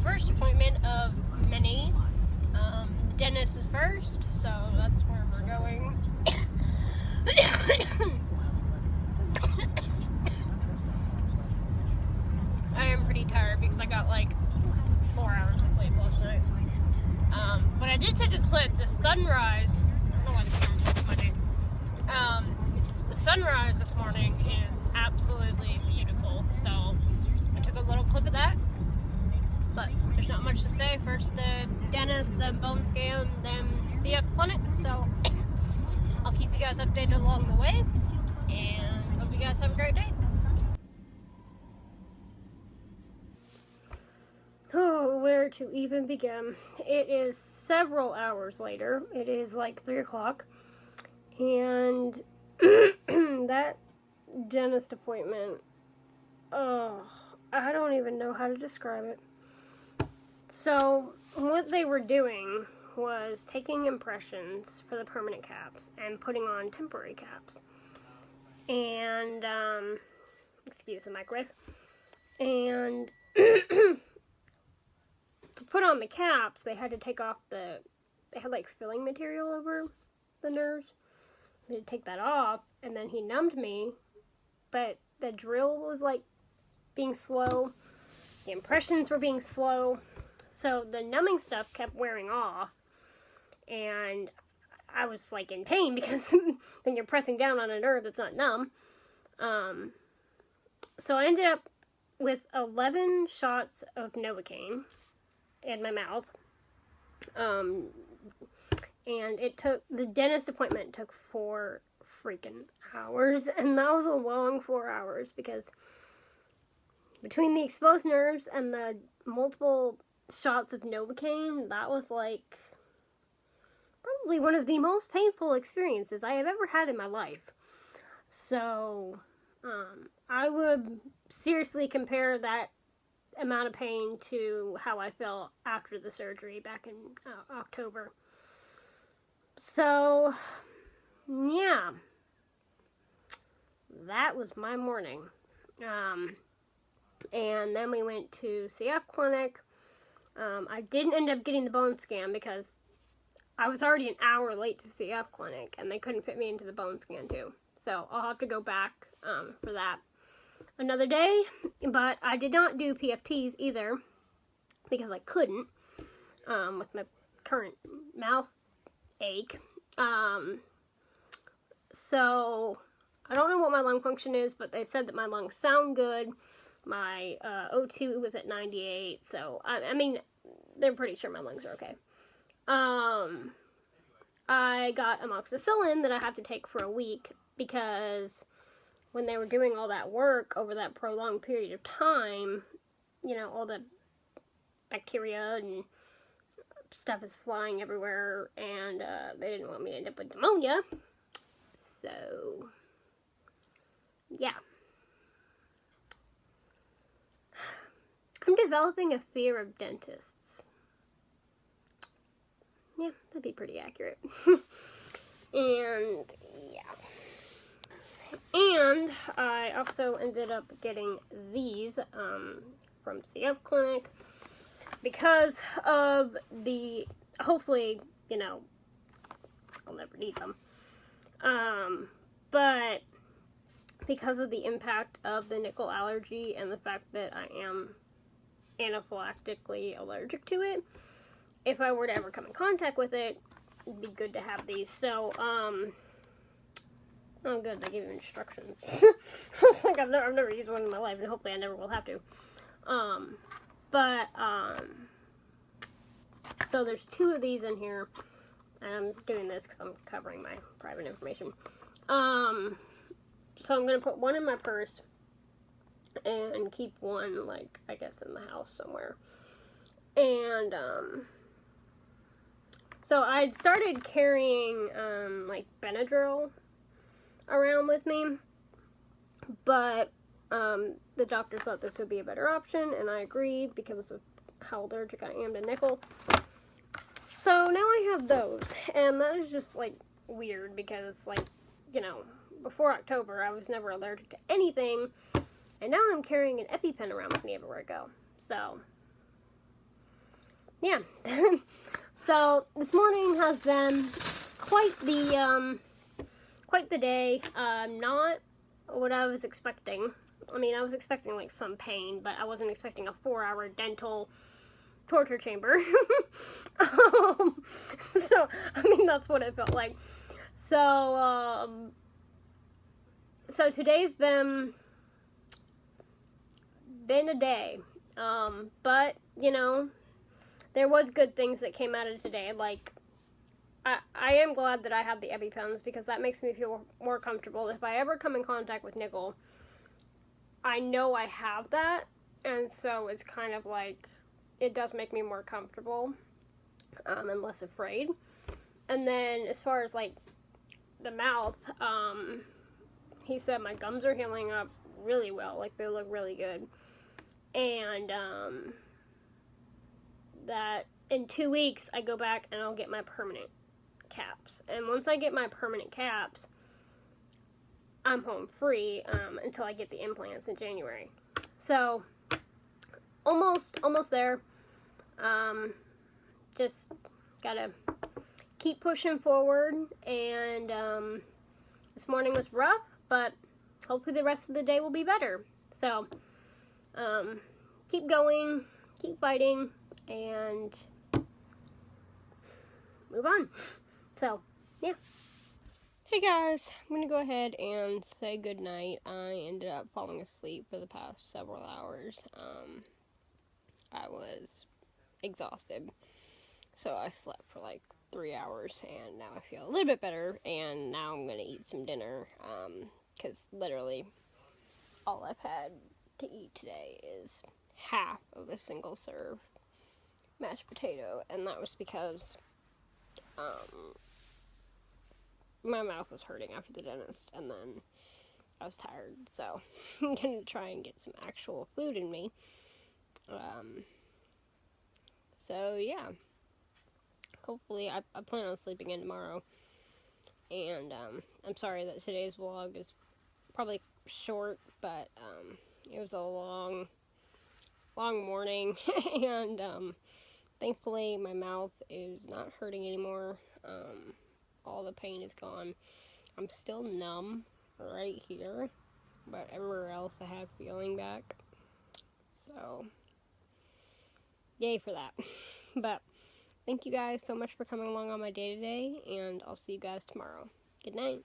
first appointment of many. The dentist is first, so that's where we're going. I am pretty tired because I got like 4 hours of sleep last night. But I did take a clip. The sunrise, I don't know why the camera's so funny. The sunrise this morning is absolutely beautiful. So I took a little clip of that. But there's not much to say. First the dentist, then bone scan, then CF clinic. So I'll keep you guys updated along the way. And hope you guys have a great day. Oh, where to even begin? It is several hours later. It is like 3 o'clock. And that dentist appointment, oh, I don't even know how to describe it. So, what they were doing was taking impressions for the permanent caps and putting on temporary caps. And, excuse the microwave. And to put on the caps, they had to take off they had like filling material over the nerves. They had to take that off, and then he numbed me, but the drill was like being slow. The impressions were being slow. So the numbing stuff kept wearing off, and I was like in pain because then you're pressing down on a nerve that's not numb. So I ended up with 11 shots of Novocaine in my mouth. And the dentist appointment took 4 freaking hours, and that was a long 4 hours because between the exposed nerves and the multiple shots of Novocaine, that was like probably one of the most painful experiences I have ever had in my life. So, I would seriously compare that amount of pain to how I felt after the surgery back in October. So, yeah, that was my morning. And then we went to CF clinic. I didn't end up getting the bone scan because I was already an hour late to CF clinic, and they couldn't fit me into the bone scan too. So I'll have to go back for that another day. But I did not do PFTs either because I couldn't with my current mouth ache. So I don't know what my lung function is, but they said that my lungs sound good. My O2 was at 98, so I mean, they're pretty sure my lungs are okay. I got amoxicillin that I have to take for a week because when they were doing all that work over that prolonged period of time, you know, all the bacteria and stuff is flying everywhere, and they didn't want me to end up with pneumonia. So, yeah. I'm developing a fear of dentists. Yeah, that'd be pretty accurate. And, yeah. And I also ended up getting these from CF Clinic because of the, hopefully, you know, I'll never need them. But because of the impact of the nickel allergy and the fact that I am anaphylactically allergic to it, if I were to ever come in contact with it, it'd be good to have these. So, oh good, they give you instructions. It's like I've never used one in my life, and hopefully I never will have to. So there's 2 of these in here, and I'm doing this because I'm covering my private information. So I'm going to put one in my purse, and keep one, like, I guess in the house somewhere. And, so I started carrying, like, Benadryl around with me, but, the doctor thought this would be a better option, and I agreed because of how allergic I am to nickel. So now I have those, and that is just, like, weird because, like, you know, before October, I was never allergic to anything, and now I'm carrying an EpiPen around with me everywhere I go. So, yeah. So this morning has been quite the day. Not what I was expecting. I mean, I was expecting like some pain, but I wasn't expecting a 4-hour dental torture chamber. So I mean, that's what it felt like. So today's been a day. But you know, there was good things that came out of today. Like I am glad that I have the EpiPens because that makes me feel more comfortable. If I ever come in contact with nickel, I know I have that, and so it's kind of like it does make me more comfortable and less afraid. And then as far as like the mouth, he said my gums are healing up really well. Like they look really good, and that in 2 weeks I go back and I'll get my permanent caps. And once I get my permanent caps, I'm home free until I get the implants in January. So almost there. Just gotta keep pushing forward. And this morning was rough, but hopefully the rest of the day will be better. So keep going, keep fighting, and move on. So yeah. Hey guys, I'm gonna go ahead and say goodnight. I ended up falling asleep for the past several hours. I was exhausted, so I slept for like 3 hours, and now I feel a little bit better, and now I'm gonna eat some dinner, because literally all I've had to eat today is half of a single serve mashed potato, and that was because, my mouth was hurting after the dentist, and then I was tired, so I'm gonna try and get some actual food in me. So yeah, hopefully I plan on sleeping in tomorrow, and I'm sorry that today's vlog is probably short, but it was a long morning, and thankfully my mouth is not hurting anymore. All the pain is gone. I'm still numb right here, but everywhere else I have feeling back. So, yay for that. But thank you guys so much for coming along on my day today, and I'll see you guys tomorrow. Good night.